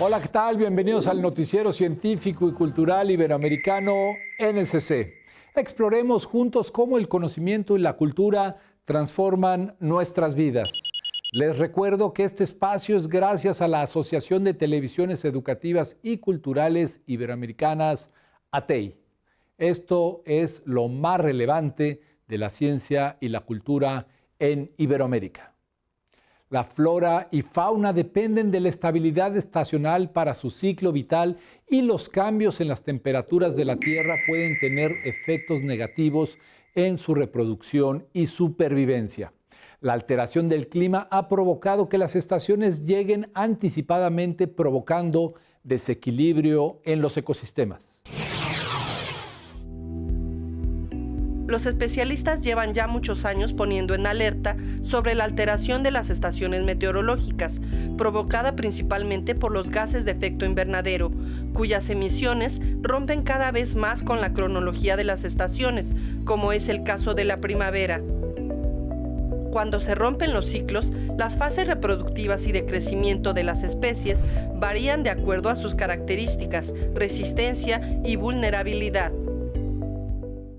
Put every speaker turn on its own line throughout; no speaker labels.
Hola, ¿qué tal? Bienvenidos al Noticiero Científico y Cultural Iberoamericano NSC. Exploremos juntos cómo el conocimiento y la cultura transforman nuestras vidas. Les recuerdo que este espacio es gracias a la Asociación de Televisiones Educativas y Culturales Iberoamericanas, ATEI. Esto es lo más relevante de la ciencia y la cultura en Iberoamérica. La flora y fauna dependen de la estabilidad estacional para su ciclo vital y los cambios en las temperaturas de la Tierra pueden tener efectos negativos en su reproducción y supervivencia. La alteración del clima ha provocado que las estaciones lleguen anticipadamente, provocando desequilibrio en los ecosistemas.
Los especialistas llevan ya muchos años poniendo en alerta sobre la alteración de las estaciones meteorológicas, provocada principalmente por los gases de efecto invernadero, cuyas emisiones rompen cada vez más con la cronología de las estaciones, como es el caso de la primavera. Cuando se rompen los ciclos, las fases reproductivas y de crecimiento de las especies varían de acuerdo a sus características, resistencia y vulnerabilidad.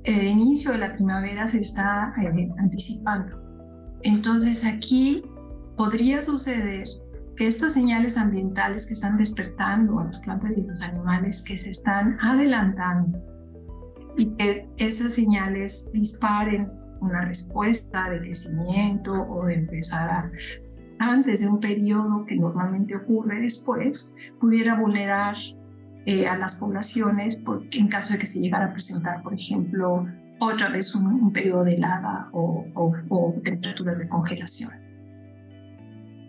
El inicio de la primavera se está anticipando. Entonces aquí podría suceder que estas señales ambientales que están despertando a las plantas y los animales que se están adelantando y que esas señales disparen una respuesta de crecimiento o de empezar antes de un periodo que normalmente ocurre después, pudiera vulnerar a las poblaciones en caso de que se llegara a presentar, por ejemplo, otra vez un periodo de helada o temperaturas de congelación.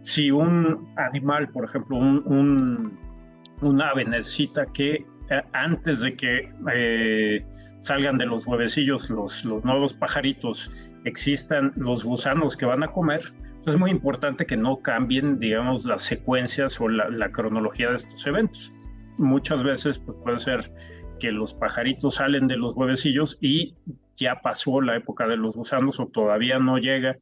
Si un animal, por ejemplo, un ave necesita que antes de que salgan de los huevecillos los nuevos pajaritos, existan los gusanos que van a comer, es muy importante que no cambien, digamos, las secuencias o la cronología de estos eventos. Muchas veces pues, puede ser que los pajaritos salen de los huevecillos y ya pasó la época de los gusanos o todavía no llega.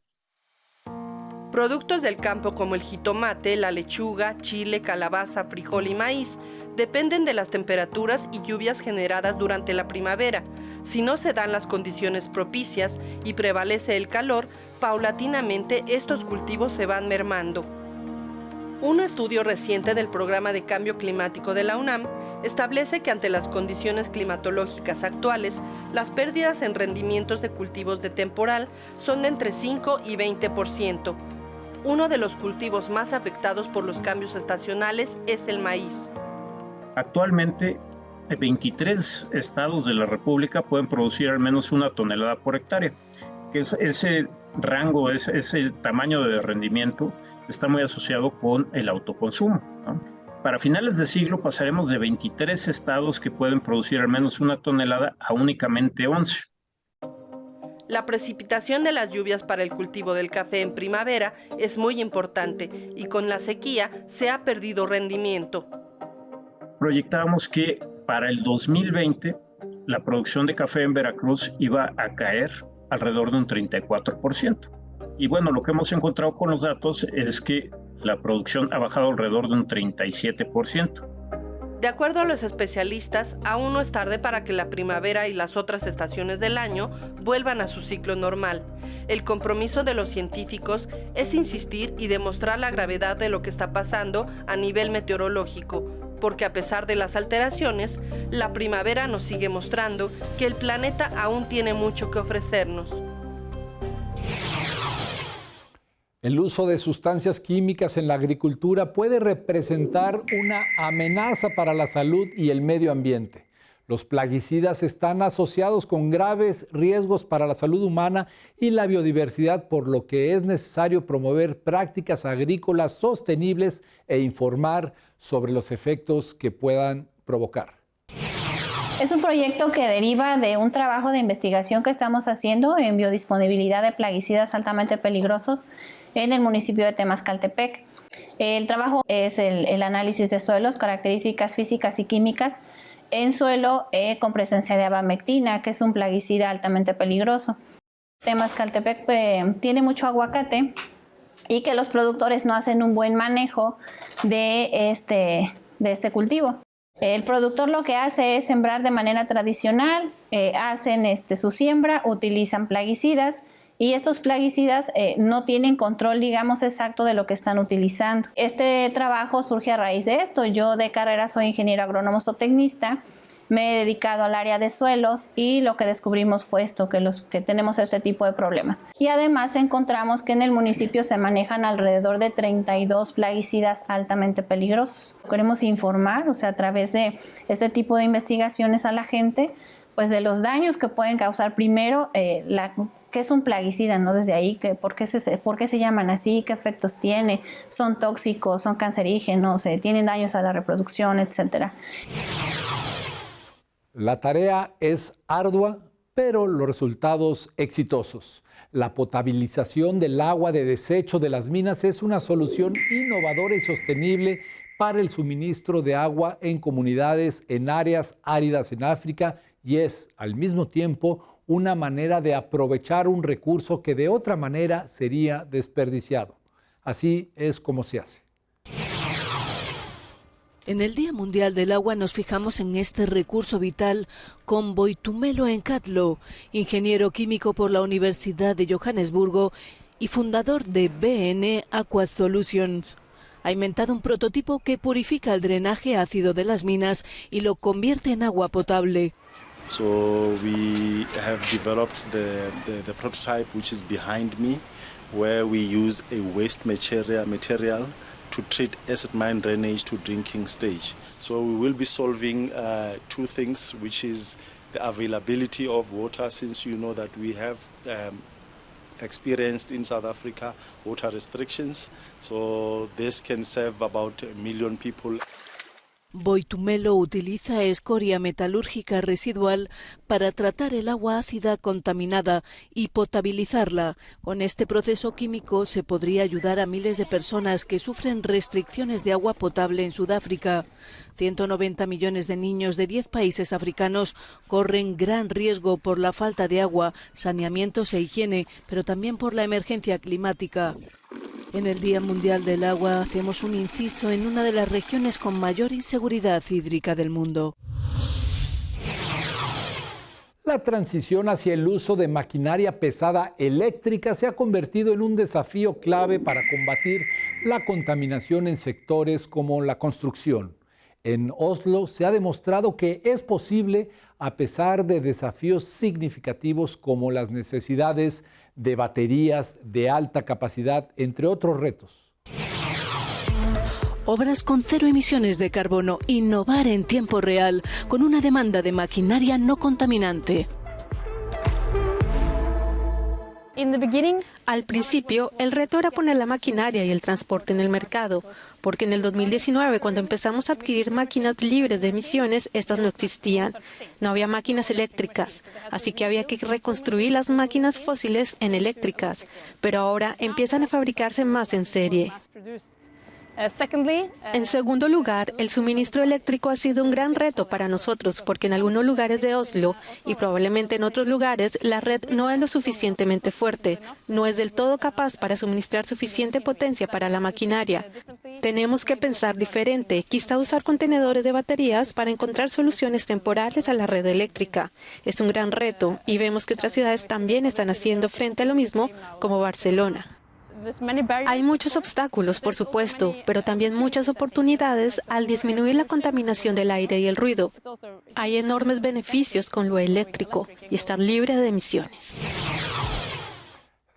Productos del campo como el jitomate, la lechuga, chile, calabaza, frijol y maíz dependen de las temperaturas y lluvias generadas durante la primavera. Si no se dan las condiciones propicias y prevalece el calor, paulatinamente estos cultivos se van mermando. Un estudio reciente del Programa de Cambio Climático de la UNAM establece que ante las condiciones climatológicas actuales, las pérdidas en rendimientos de cultivos de temporal son de entre 5 y 20%. Uno de los cultivos más afectados por los cambios estacionales es el maíz.
Actualmente, 23 estados de la República pueden producir al menos 1 tonelada por hectárea, que es ese rango, ese tamaño de rendimiento está muy asociado con el autoconsumo, ¿no? Para finales de siglo pasaremos de 23 estados que pueden producir al menos 1 tonelada a únicamente 11.
La precipitación de las lluvias para el cultivo del café en primavera es muy importante y con la sequía se ha perdido rendimiento.
Proyectábamos que para el 2020 la producción de café en Veracruz iba a caer alrededor de un 34%. Y bueno, lo que hemos encontrado con los datos es que la producción ha bajado alrededor de un 37%.
De acuerdo a los especialistas, aún no es tarde para que la primavera y las otras estaciones del año vuelvan a su ciclo normal. El compromiso de los científicos es insistir y demostrar la gravedad de lo que está pasando a nivel meteorológico, porque a pesar de las alteraciones, la primavera nos sigue mostrando que el planeta aún tiene mucho que ofrecernos.
El uso de sustancias químicas en la agricultura puede representar una amenaza para la salud y el medio ambiente. Los plaguicidas están asociados con graves riesgos para la salud humana y la biodiversidad, por lo que es necesario promover prácticas agrícolas sostenibles e informar sobre los efectos que puedan provocar.
Es un proyecto que deriva de un trabajo de investigación que estamos haciendo en biodisponibilidad de plaguicidas altamente peligrosos en el municipio de Temascaltepec. El trabajo es el análisis de suelos, características físicas y químicas en suelo con presencia de abamectina, que es un plaguicida altamente peligroso. Temascaltepec tiene mucho aguacate y que los productores no hacen un buen manejo de de este cultivo. El productor lo que hace es sembrar de manera tradicional, hacen su siembra, utilizan plaguicidas y estos plaguicidas no tienen control, digamos, exacto de lo que están utilizando. Este trabajo surge a raíz de esto. Yo de carrera soy ingeniero agrónomo zootecnista, me he dedicado al área de suelos y lo que descubrimos fue esto, que tenemos este tipo de problemas. Y además encontramos que en el municipio se manejan alrededor de 32 plaguicidas altamente peligrosos. Queremos informar, a través de este tipo de investigaciones a la gente, pues de los daños que pueden causar primero, ¿qué es un plaguicida? ¿No? Desde ahí, ¿por qué se llaman así? ¿Qué efectos tiene? ¿Son tóxicos? ¿Son cancerígenos? ¿Tienen daños a la reproducción? Etcétera.
La tarea es ardua, pero los resultados exitosos. La potabilización del agua de desecho de las minas es una solución innovadora y sostenible para el suministro de agua en comunidades en áreas áridas en África y es, al mismo tiempo, una manera de aprovechar un recurso que de otra manera sería desperdiciado. Así es como se hace.
En el Día Mundial del Agua nos fijamos en este recurso vital con Boitumelo Encatlo, ingeniero químico por la Universidad de Johannesburgo y fundador de BN Aqua Solutions. Ha inventado un prototipo que purifica el drenaje ácido de las minas y lo convierte en agua potable.
So we have developed the prototype which is behind me, where we use a waste material to treat acid mine drainage to drinking stage. So we will be solving two things, which is the availability of water, since you know that we have experienced in South Africa water restrictions. So this can serve about 1 million people.
Boitumelo utiliza escoria metalúrgica residual para tratar el agua ácida contaminada y potabilizarla. Con este proceso químico se podría ayudar a miles de personas que sufren restricciones de agua potable en Sudáfrica. 190 millones de niños de 10 países africanos corren gran riesgo por la falta de agua, saneamientos e higiene, pero también por la emergencia climática. En el Día Mundial del Agua hacemos un inciso en una de las regiones con mayor inseguridad hídrica del mundo.
La transición hacia el uso de maquinaria pesada eléctrica se ha convertido en un desafío clave para combatir la contaminación en sectores como la construcción. En Oslo se ha demostrado que es posible a pesar de desafíos significativos como las necesidades de baterías de alta capacidad, entre otros retos.
Obras con cero emisiones de carbono, innovar en tiempo real, con una demanda de maquinaria no contaminante.
Al principio, el reto era poner la maquinaria y el transporte en el mercado, porque en el 2019, cuando empezamos a adquirir máquinas libres de emisiones, estas no existían. No había máquinas eléctricas, así que había que reconstruir las máquinas fósiles en eléctricas, pero ahora empiezan a fabricarse más en serie. En segundo lugar, el suministro eléctrico ha sido un gran reto para nosotros porque en algunos lugares de Oslo y probablemente en otros lugares la red no es lo suficientemente fuerte, no es del todo capaz para suministrar suficiente potencia para la maquinaria. Tenemos que pensar diferente, quizá usar contenedores de baterías para encontrar soluciones temporales a la red eléctrica. Es un gran reto y vemos que otras ciudades también están haciendo frente a lo mismo, como Barcelona. Hay muchos obstáculos, por supuesto, pero también muchas oportunidades al disminuir la contaminación del aire y el ruido. Hay enormes beneficios con lo eléctrico y estar libre de emisiones.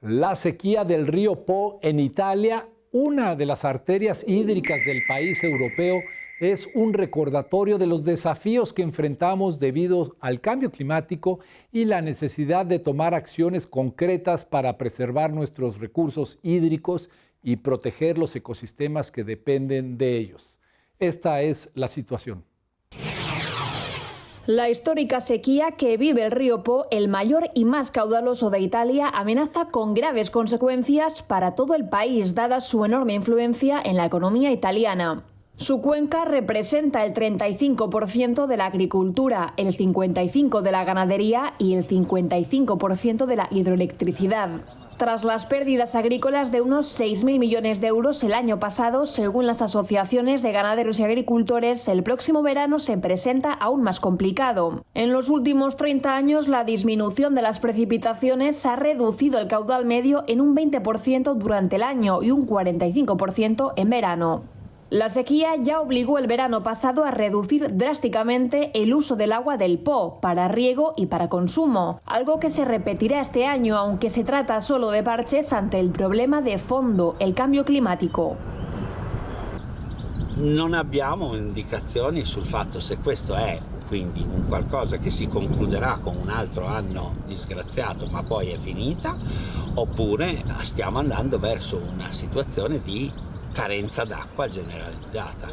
La sequía del río Po en Italia, una de las arterias hídricas del país europeo, es un recordatorio de los desafíos que enfrentamos debido al cambio climático y la necesidad de tomar acciones concretas para preservar nuestros recursos hídricos y proteger los ecosistemas que dependen de ellos. Esta es la situación.
La histórica sequía que vive el río Po, el mayor y más caudaloso de Italia, amenaza con graves consecuencias para todo el país, dada su enorme influencia en la economía italiana. Su cuenca representa el 35% de la agricultura, el 55% de la ganadería y el 55% de la hidroelectricidad. tras las pérdidas agrícolas de unos 6.000 millones de euros el año pasado, según las asociaciones de ganaderos y agricultores, el próximo verano se presenta aún más complicado. En los últimos 30 años, la disminución de las precipitaciones ha reducido el caudal medio en un 20% durante el año y un 45% en verano. La sequía ya obligó el verano pasado a reducir drásticamente el uso del agua del Po para riego y para consumo, algo que se repetirá este año, aunque se trata solo de parches ante el problema de fondo, el cambio climático.
Non abbiamo indicazioni sul fatto se questo è quindi un qualcosa che si concluderà con un altro anno disgraziato ma poi è finita, oppure stiamo andando verso una situazione di carenza d'acqua generalizzata.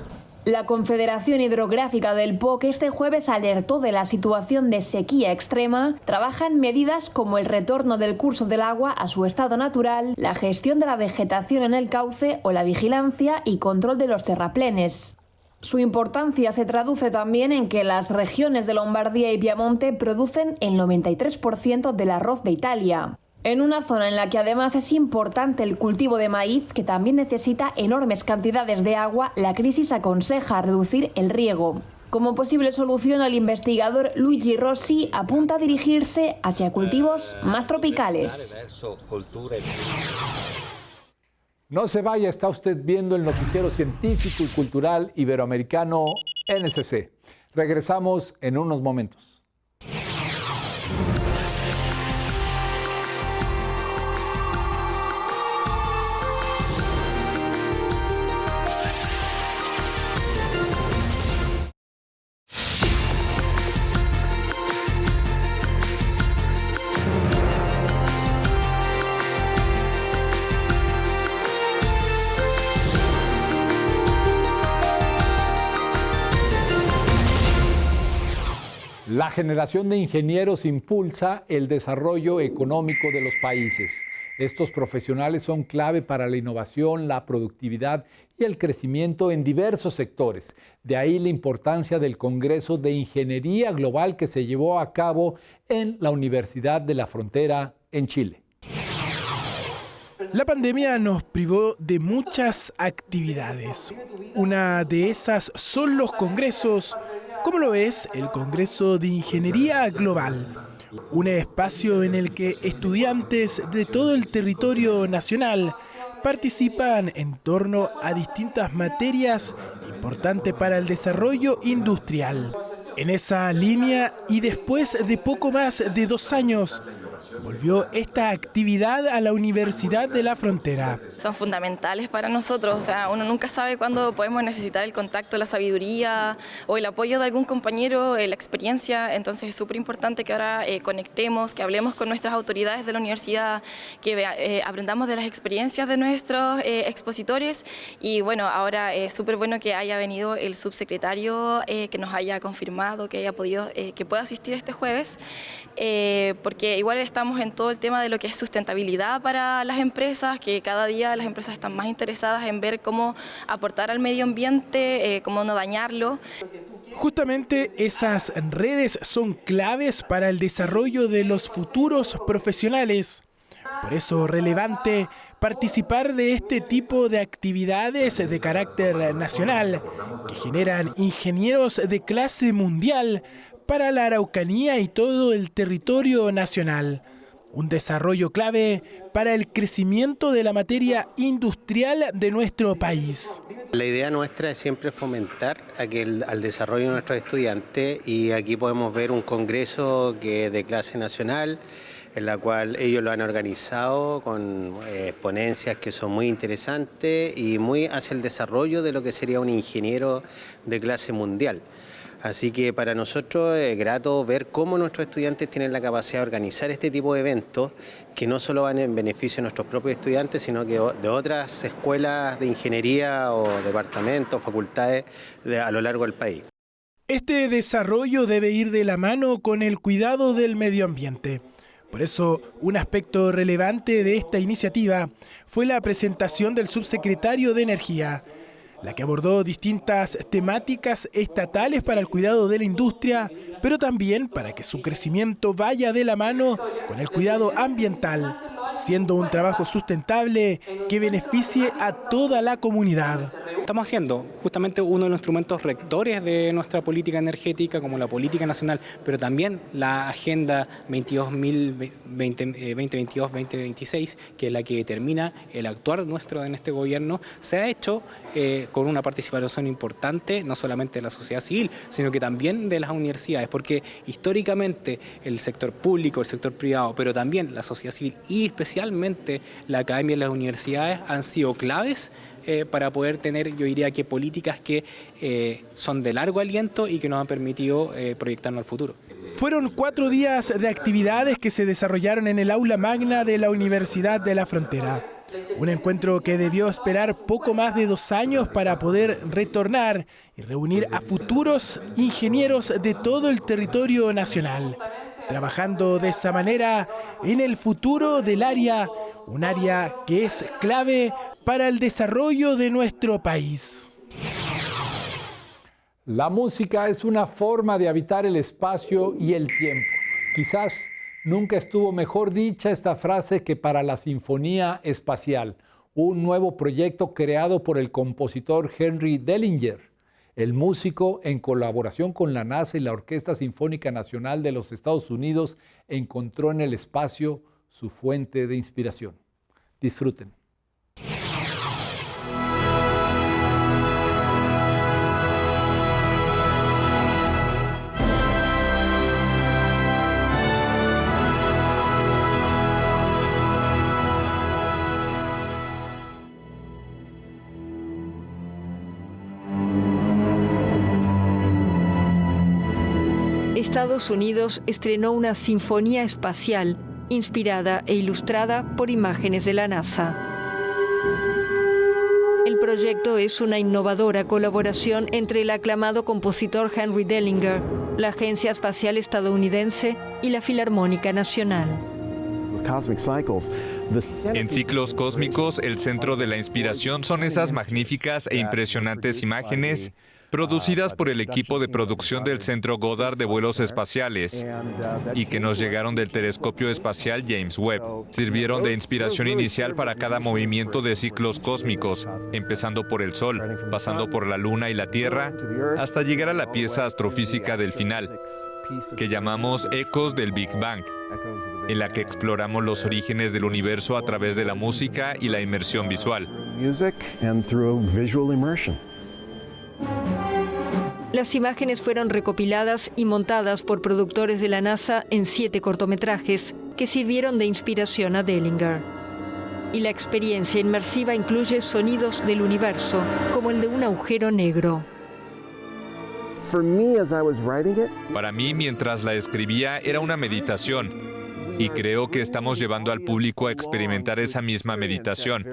La Confederación Hidrográfica del Po, que este jueves alertó de la situación de sequía extrema, trabaja en medidas como el retorno del curso del agua a su estado natural, la gestión de la vegetación en el cauce o la vigilancia y control de los terraplenes. Su importancia se traduce también en que las regiones de Lombardía y Piamonte producen el 93% del arroz de Italia. En una zona en la que además es importante el cultivo de maíz, que también necesita enormes cantidades de agua, la crisis aconseja reducir el riego. Como posible solución, el investigador Luigi Rossi apunta a dirigirse hacia cultivos más tropicales.
No se vaya, está usted viendo el noticiero científico y cultural iberoamericano NSC. Regresamos en unos momentos. La generación de ingenieros impulsa el desarrollo económico de los países. Estos profesionales son clave para la innovación, la productividad y el crecimiento en diversos sectores. De ahí la importancia del Congreso de Ingeniería Global que se llevó a cabo en la Universidad de la Frontera en Chile.
La pandemia nos privó de muchas actividades. Una de esas son los congresos, como lo es el Congreso de Ingeniería Global, un espacio en el que estudiantes de todo el territorio nacional participan en torno a distintas materias importantes para el desarrollo industrial. En esa línea, y después de poco más de 2 años, volvió esta actividad a la Universidad de la Frontera.
Son fundamentales para nosotros, o sea, uno nunca sabe cuándo podemos necesitar el contacto, la sabiduría o el apoyo de algún compañero, la experiencia, entonces es súper importante que ahora conectemos, que hablemos con nuestras autoridades de la universidad, que aprendamos de las experiencias de nuestros expositores y bueno, ahora es súper bueno que haya venido el subsecretario, que nos haya confirmado, que haya podido, que pueda asistir este jueves, porque igual estamos en todo el tema de lo que es sustentabilidad para las empresas, que cada día las empresas están más interesadas en ver cómo aportar al medio ambiente, cómo no dañarlo.
Justamente esas redes son claves para el desarrollo de los futuros profesionales. Por eso es relevante participar de este tipo de actividades de carácter nacional que generan ingenieros de clase mundial para la Araucanía y todo el territorio nacional. Un desarrollo clave para el crecimiento de la materia industrial de nuestro país.
La idea nuestra es siempre fomentar al desarrollo de nuestros estudiantes y aquí podemos ver un congreso que de clase nacional, en la cual ellos lo han organizado con ponencias que son muy interesantes y muy hacia el desarrollo de lo que sería un ingeniero de clase mundial. Así que para nosotros es grato ver cómo nuestros estudiantes tienen la capacidad de organizar este tipo de eventos que no solo van en beneficio de nuestros propios estudiantes, sino que de otras escuelas de ingeniería o departamentos, facultades a lo largo del país.
Este desarrollo debe ir de la mano con el cuidado del medio ambiente. Por eso, un aspecto relevante de esta iniciativa fue la presentación del subsecretario de Energía, la que abordó distintas temáticas estatales para el cuidado de la industria, pero también para que su crecimiento vaya de la mano con el cuidado ambiental. siendo un trabajo sustentable que beneficie a toda la comunidad.
Estamos haciendo justamente uno de los instrumentos rectores de nuestra política energética, como la política nacional, pero también la Agenda 2022-2026, que es la que determina el actuar nuestro en este gobierno, se ha hecho con una participación importante, no solamente de la sociedad civil, sino que también de las universidades, porque históricamente el sector público, el sector privado, pero también la sociedad civil y especialmente la academia y las universidades han sido claves para poder tener, yo diría que políticas que son de largo aliento y que nos han permitido proyectarnos al futuro.
Fueron 4 días de actividades que se desarrollaron en el aula magna de la Universidad de la Frontera. Un encuentro que debió esperar poco más de 2 años para poder retornar y reunir a futuros ingenieros de todo el territorio nacional, trabajando de esa manera en el futuro del área, un área que es clave para el desarrollo de nuestro país.
La música es una forma de habitar el espacio y el tiempo. Quizás nunca estuvo mejor dicha esta frase que para la Sinfonía Espacial, un nuevo proyecto creado por el compositor Henry Dellinger. El músico, en colaboración con la NASA y la Orquesta Sinfónica Nacional de los Estados Unidos, encontró en el espacio su fuente de inspiración. Disfruten.
Estados Unidos estrenó una sinfonía espacial inspirada e ilustrada por imágenes de la NASA. El proyecto es una innovadora colaboración entre el aclamado compositor Henry Dellinger, la Agencia Espacial Estadounidense y la Filarmónica Nacional.
En Ciclos Cósmicos, el centro de la inspiración son esas magníficas e impresionantes imágenes producidas por el equipo de producción del Centro Goddard de Vuelos Espaciales y que nos llegaron del telescopio espacial James Webb. Sirvieron de inspiración inicial para cada movimiento de ciclos cósmicos, empezando por el Sol, pasando por la Luna y la Tierra, hasta llegar a la pieza astrofísica del final, que llamamos Ecos del Big Bang, en la que exploramos los orígenes del universo a través de la música y la inmersión visual.
Las imágenes fueron recopiladas y montadas por productores de la NASA en 7 cortometrajes que sirvieron de inspiración a Dellinger. Y la experiencia inmersiva incluye sonidos del universo, como el de un agujero negro.
Para mí, mientras la escribía, era una meditación. Y creo que estamos llevando al público a experimentar esa misma meditación.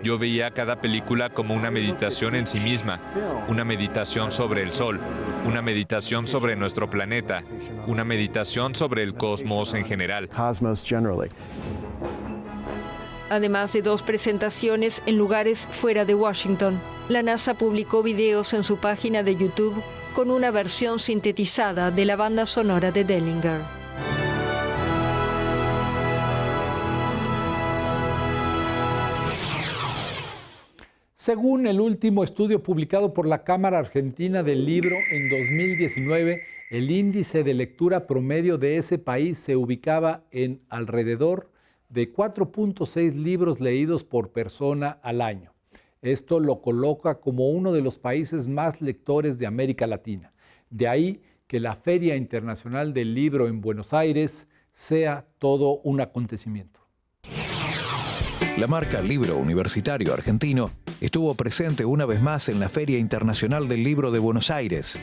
Yo veía cada película como una meditación en sí misma, una meditación sobre el Sol, una meditación sobre nuestro planeta, una meditación sobre el cosmos en general.
Además de 2 presentaciones en lugares fuera de Washington, la NASA publicó videos en su página de YouTube con una versión sintetizada de la banda sonora de Dellinger.
Según el último estudio publicado por la Cámara Argentina del Libro en 2019, el índice de lectura promedio de ese país se ubicaba en alrededor de 4.6 libros leídos por persona al año. Esto lo coloca como uno de los países más lectores de América Latina. De ahí que la Feria Internacional del Libro en Buenos Aires sea todo un acontecimiento.
La marca Libro Universitario Argentino estuvo presente una vez más en la Feria Internacional del Libro de Buenos Aires,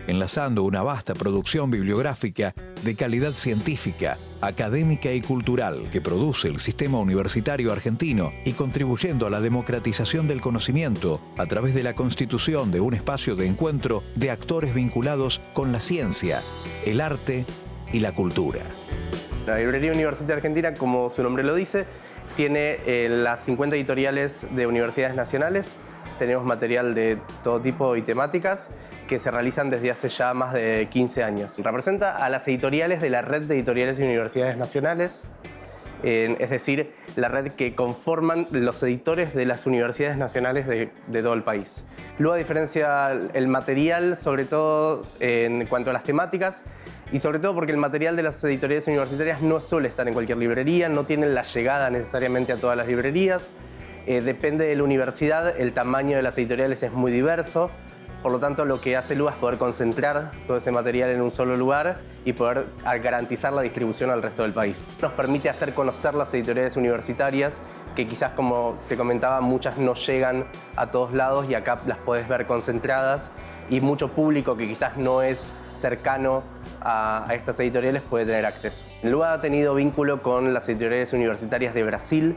enlazando una vasta producción bibliográfica de calidad científica, académica y cultural que produce el sistema universitario argentino y contribuyendo a la democratización del conocimiento a través de la constitución de un espacio de encuentro de actores vinculados con la ciencia, el arte y la cultura.
La Librería Universitaria Argentina, como su nombre lo dice, tiene las 50 editoriales de universidades nacionales. Tenemos material de todo tipo y temáticas que se realizan desde hace ya más de 15 años. Representa a las editoriales de la red de editoriales y universidades nacionales. es decir, la red que conforman los editores de las universidades nacionales de todo el país. Luego diferencia el material, sobre todo en cuanto a las temáticas, y sobre todo porque el material de las editoriales universitarias no suele estar en cualquier librería, no tienen la llegada necesariamente a todas las librerías. Depende de la universidad, el tamaño de las editoriales es muy diverso. Por lo tanto, lo que hace LUA es poder concentrar todo ese material en un solo lugar y poder garantizar la distribución al resto del país. Nos permite hacer conocer las editoriales universitarias, que quizás, como te comentaba, muchas no llegan a todos lados y acá las puedes ver concentradas, y mucho público que quizás no es cercano a estas editoriales puede tener acceso. LUA ha tenido vínculo con las editoriales universitarias de Brasil.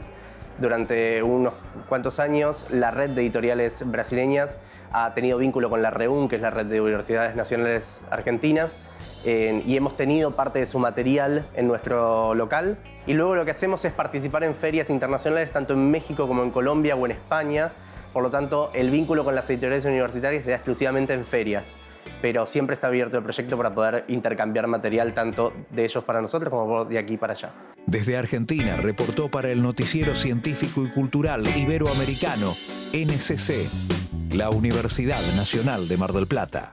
Durante unos cuantos años, la red de editoriales brasileñas ha tenido vínculo con la REUN, que es la red de universidades nacionales argentinas, y hemos tenido parte de su material en nuestro local. Y luego lo que hacemos es participar en ferias internacionales, tanto en México como en Colombia o en España. Por lo tanto, el vínculo con las editoriales universitarias se da exclusivamente en ferias, pero siempre está abierto el proyecto para poder intercambiar material tanto de ellos para nosotros como de aquí para allá.
Desde Argentina reportó para el Noticiero Científico y Cultural Iberoamericano, NCC, la Universidad Nacional de Mar del Plata.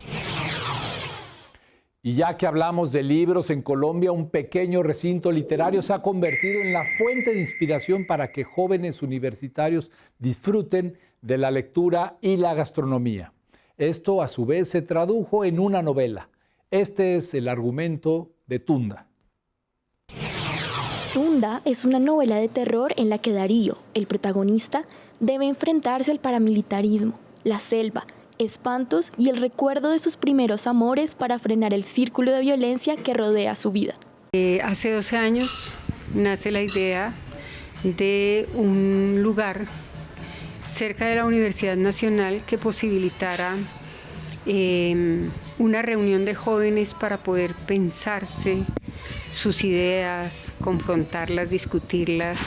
Y ya que hablamos de libros, en Colombia un pequeño recinto literario se ha convertido en la fuente de inspiración para que jóvenes universitarios disfruten de la lectura y la gastronomía. Esto, a su vez, se tradujo en una novela. Este es el argumento de Tunda.
Tunda es una novela de terror en la que Darío, el protagonista, debe enfrentarse al paramilitarismo, la selva, espantos y el recuerdo de sus primeros amores para frenar el círculo de violencia que rodea su vida.
Hace 12 años nace la idea de un lugar cerca de la Universidad Nacional que posibilitara una reunión de jóvenes para poder pensarse sus ideas, confrontarlas, discutirlas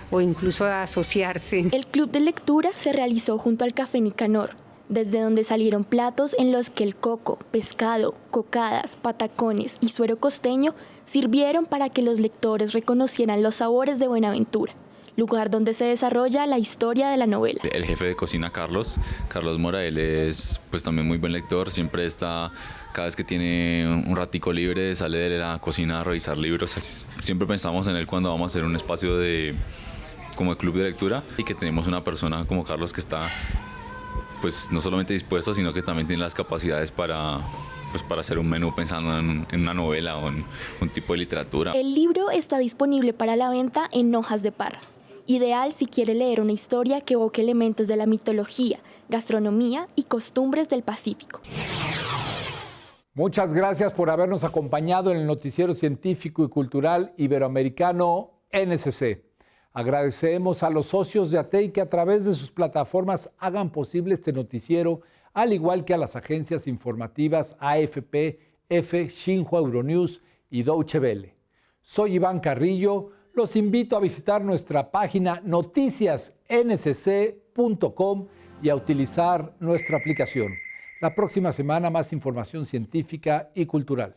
o incluso asociarse.
El club de lectura se realizó junto al Café Nicanor, desde donde salieron platos en los que el coco, pescado, cocadas, patacones y suero costeño sirvieron para que los lectores reconocieran los sabores de Buenaventura, lugar donde se desarrolla la historia de la novela.
El jefe de cocina, Carlos Mora, él es pues también muy buen lector, siempre está, cada vez que tiene un ratico libre, sale de la cocina a revisar libros. Siempre pensamos en él cuando vamos a hacer un espacio como de club de lectura, y que tenemos una persona como Carlos que está pues no solamente dispuesta, sino que también tiene las capacidades para hacer un menú pensando en una novela o en un tipo de literatura.
El libro está disponible para la venta en Hojas de Parra. Ideal si quiere leer una historia que evoque elementos de la mitología, gastronomía y costumbres del Pacífico.
Muchas gracias por habernos acompañado en el Noticiero Científico y Cultural Iberoamericano NCC. Agradecemos a los socios de ATEI que a través de sus plataformas hagan posible este noticiero, al igual que a las agencias informativas AFP, EFE, Xinhua Euronews y Deutsche Welle. Soy Iván Carrillo. Los invito a visitar nuestra página noticiasncc.com y a utilizar nuestra aplicación. La próxima semana más información científica y cultural.